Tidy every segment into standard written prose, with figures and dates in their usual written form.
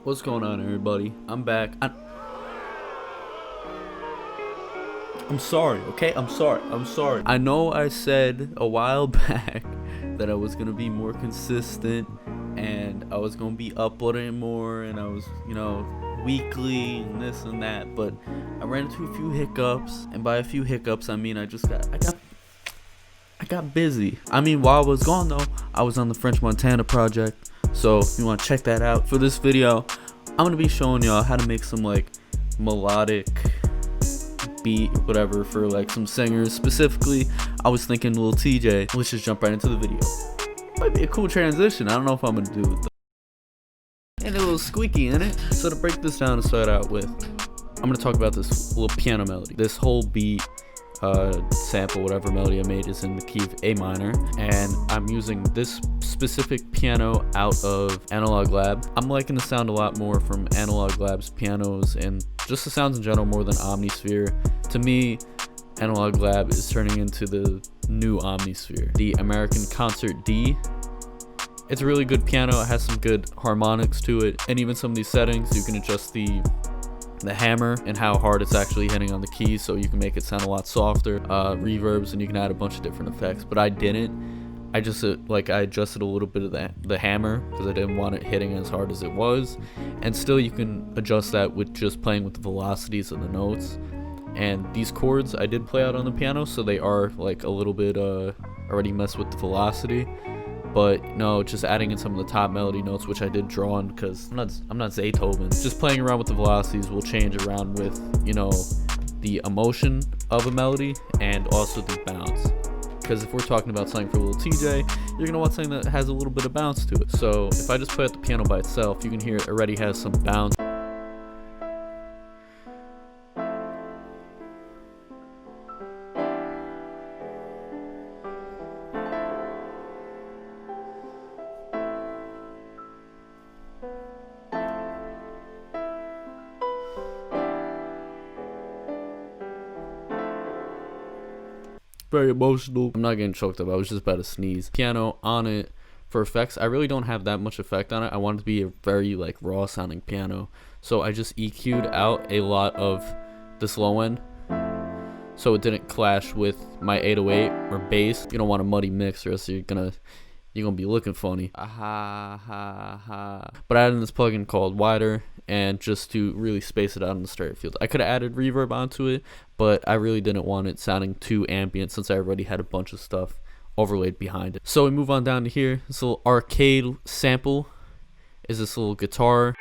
What's going on, everybody? I'm back. I'm sorry, okay? I'm sorry. I know I said a while back that I was gonna be more consistent and I was gonna be uploading more and I was, weekly and this and that, but I ran into a few hiccups, and by a few hiccups I mean I got busy. I mean, while I was gone though, I was on the French Montana project. So if you want to check that out, for this video I'm gonna be showing y'all how to make some like melodic beat, whatever, for like some singers. Specifically, I was thinking Lil Tjay. Let's just jump right into the video. Might be a cool transition. I don't know if I'm gonna do it though. And a little squeaky in it. So to break this down and start out with, I'm gonna talk about this little piano melody. This whole beat, sample, whatever melody I made, is in the key of A minor, and I'm using this specific piano out of Analog Lab. I'm liking the sound a lot more from Analog Lab's pianos and just the sounds in general more than Omnisphere. To me, Analog Lab is turning into the new Omnisphere, the American Concert D. It's a really good piano. It has some good harmonics to it, and even some of these settings you can adjust the hammer and how hard it's actually hitting on the keys, so you can make it sound a lot softer, reverbs, and you can add a bunch of different effects. But I didn't. I just I adjusted a little bit of the hammer because I didn't want it hitting as hard as it was, and still you can adjust that with just playing with the velocities of the notes. And these chords I did play out on the piano, so they are like a little bit already messed with the velocity. But no, just adding in some of the top melody notes, which I did draw on because I'm not Zaytoven. Just playing around with the velocities will change around with, the emotion of a melody and also the bounce. Because if we're talking about something for Lil Tjay, you're gonna want something that has a little bit of bounce to it. So if I just play out the piano by itself, you can hear it already has some bounce. Very emotional. I'm not getting choked up. I was just about to sneeze. Piano on it. For effects, I really don't have that much effect on it. I want it to be a very like raw sounding piano, so I just EQ'd out a lot of this low end so it didn't clash with my 808 or bass. You don't want a muddy mix, or else you're gonna be looking funny. But I added in this plugin called Wider, and just to really space it out in the stereo field. I could have added reverb onto it, but I really didn't want it sounding too ambient since I already had a bunch of stuff overlaid behind it. So we move on down to here. This little arcade sample is this little guitar.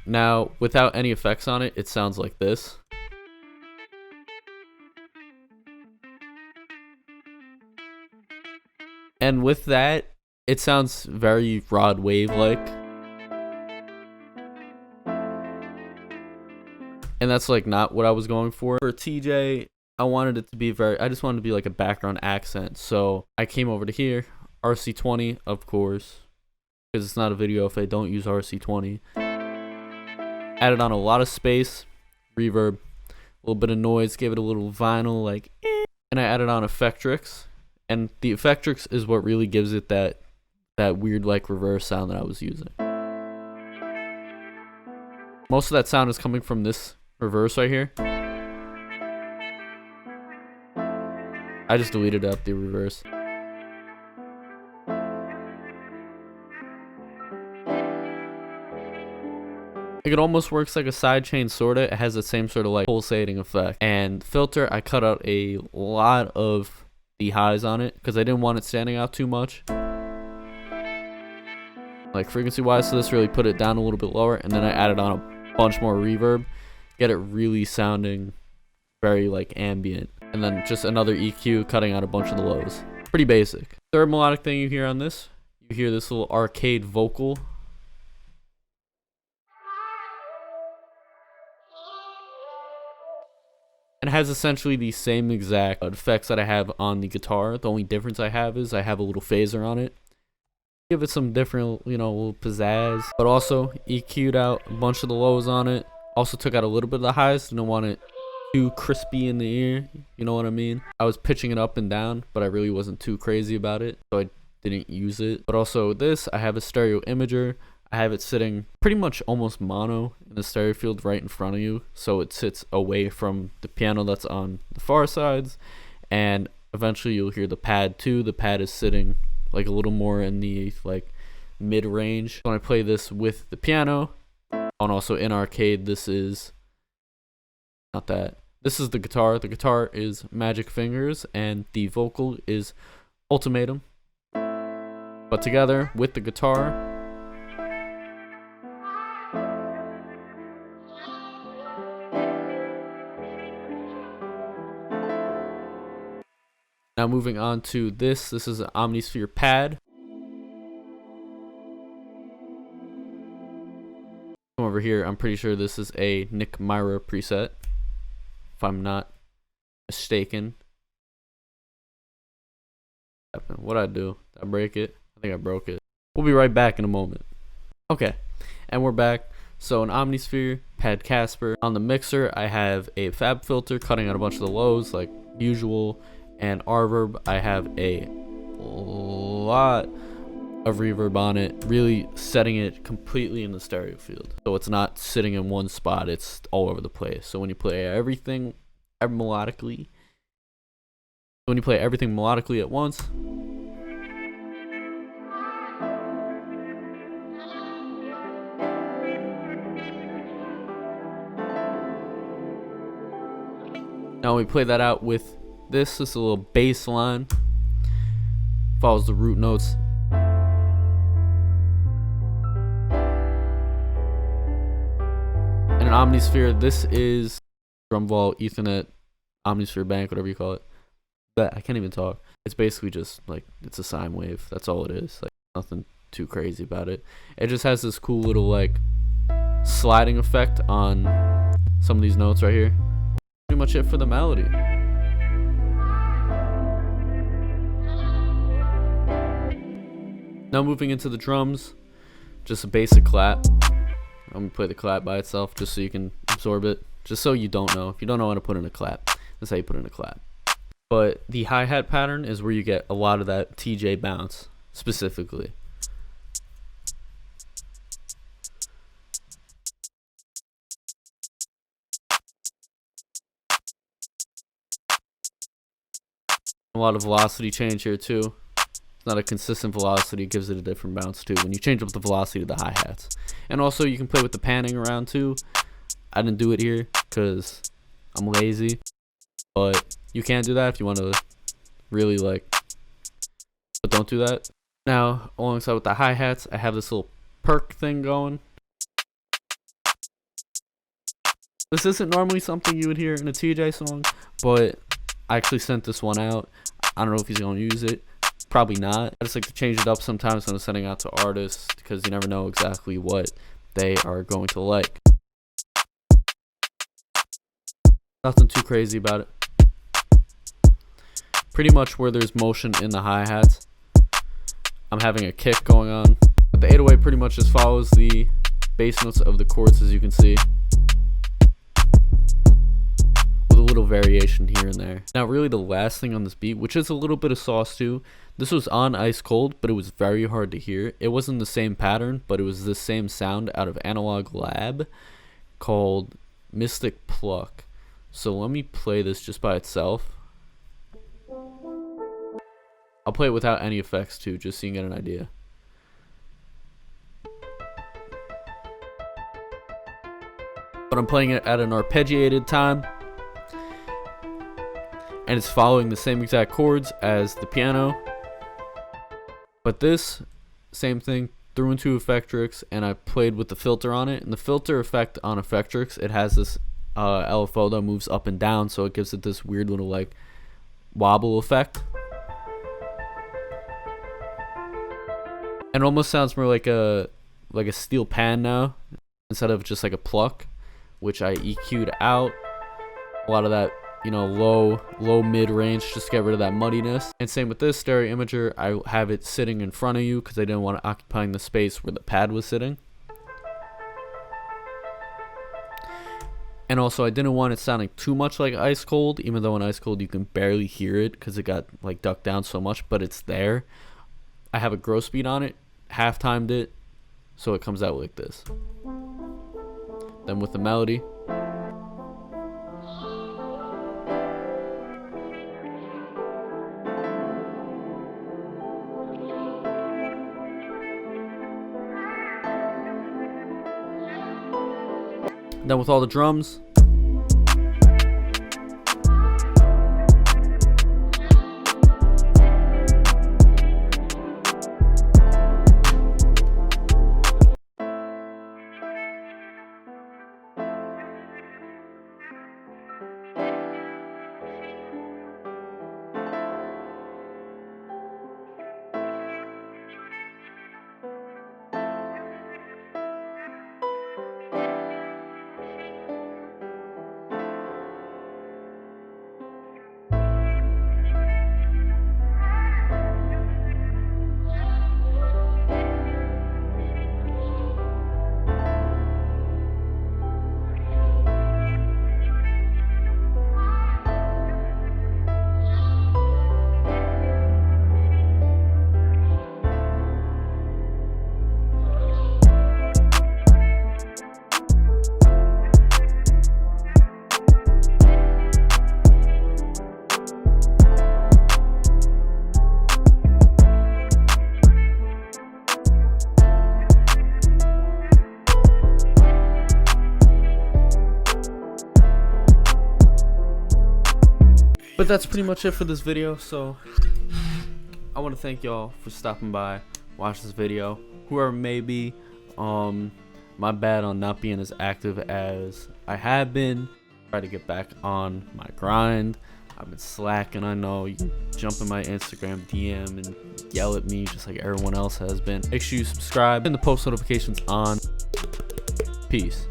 Now, without any effects on it, it sounds like this. And with that, it sounds very Rod Wave like. And that's like not what I was going for. For Tjay, I wanted it to be I just wanted to be like a background accent. So I came over to here, RC20, of course, because it's not a video if I don't use RC20. Added on a lot of space, reverb, a little bit of noise, gave it a little vinyl like, and I added on Effectrix. And the Effectrix is what really gives it that weird like reverse sound that I was using. Most of that sound is coming from this reverse right here. I just deleted out the reverse. It almost works like a sidechain sorta. It has the same sort of like pulsating effect. And filter, I cut out a lot of the highs on it because I didn't want it standing out too much, like frequency wise, so this really put it down a little bit lower, and then I added on a bunch more reverb, get it really sounding very like ambient, and then just another EQ cutting out a bunch of the lows. Pretty basic. Third melodic thing you hear on this, you hear this little arcade vocal. It has essentially the same exact effects that I have on the guitar. The only difference I have is I have a little phaser on it. Give it some different, little pizzazz. But also EQ'd out a bunch of the lows on it. Also took out a little bit of the highs. Didn't want it too crispy in the ear. You know what I mean? I was pitching it up and down, but I really wasn't too crazy about it. So I didn't use it. But also this, I have a stereo imager. I have it sitting pretty much almost mono in the stereo field right in front of you, so it sits away from the piano that's on the far sides, and eventually you'll hear the pad too. The pad is sitting like a little more in the like mid-range. When I play this with the piano, and also in arcade, this is not that. This is the guitar. The guitar is Magic Fingers, and the vocal is Ultimatum. But together with the guitar, now moving on to this. This is an Omnisphere pad. Come over here. I'm pretty sure this is a Nick Myra preset, if I'm not mistaken. What'd I do? Did I break it? I think I broke it. We'll be right back in a moment. Okay, and we're back. So an Omnisphere, Pad Casper. On the mixer, I have a Fab filter cutting out a bunch of the lows like usual, and Reverb. I have a lot of reverb on it, really setting it completely in the stereo field, so it's not sitting in one spot, it's all over the place. So when you play everything melodically at once, now we play that out with this is a little bass line, follows the root notes. And an Omnisphere, this is drum vault, Ethernet, Omnisphere bank, whatever you call it. But I can't even talk. It's basically just like, it's a sine wave. That's all it is. Like, nothing too crazy about it. It just has this cool little like sliding effect on some of these notes right here. Pretty much it for the melody. Now moving into the drums, just a basic clap. I'm gonna play the clap by itself just so you can absorb it. Just so you don't know. If you don't know how to put in a clap, that's how you put in a clap. But the hi-hat pattern is where you get a lot of that TJ bounce, specifically. A lot of velocity change here too. It's not a consistent velocity, it gives it a different bounce too when you change up the velocity of the hi-hats. And also you can play with the panning around too. I didn't do it here because I'm lazy, but you can do that if you want to really like, but don't do that. Now alongside with the hi-hats, I have this little perk thing going. This isn't normally something you would hear in a TJ song, but I actually sent this one out. I don't know if he's going to use it. Probably not. I just like to change it up sometimes when I'm sending out to artists because you never know exactly what they are going to like. Nothing too crazy about it. Pretty much where there's motion in the hi-hats, I'm having a kick going on. But the 808 pretty much just follows the bass notes of the chords, as you can see, with a little variation here and there. Now really the last thing on this beat, which is a little bit of sauce too, this was on Ice Cold, but it was very hard to hear. It wasn't the same pattern, but it was the same sound out of Analog Lab called Mystic Pluck. So let me play this just by itself. I'll play it without any effects too, just so you can get an idea. But I'm playing it at an arpeggiated time, and it's following the same exact chords as the piano. But this, same thing, threw into Effectrix, and I played with the filter on it. And the filter effect on Effectrix, it has this LFO that moves up and down, so it gives it this weird little like wobble effect. And it almost sounds more like a steel pan now, instead of just like a pluck, which I EQ'd out. A lot of that, you know, low mid range, just to get rid of that muddiness. And same with this stereo imager, I have it sitting in front of you because I didn't want it occupying the space where the pad was sitting. And also I didn't want it sounding too much like Ice Cold, even though in Ice Cold you can barely hear it because it got like ducked down so much, but it's there. I have a gross beat on it, half timed it, so it comes out like this. Then with the melody, then with all the drums, but that's pretty much it for this video. So I want to thank y'all for stopping by, watch this video. Whoever may be, my bad on not being as active as I have been. Try to get back on my grind. I've been slacking, I know. You can jump in my Instagram DM and yell at me just like everyone else has been. Make sure you subscribe and the post notifications on. Peace.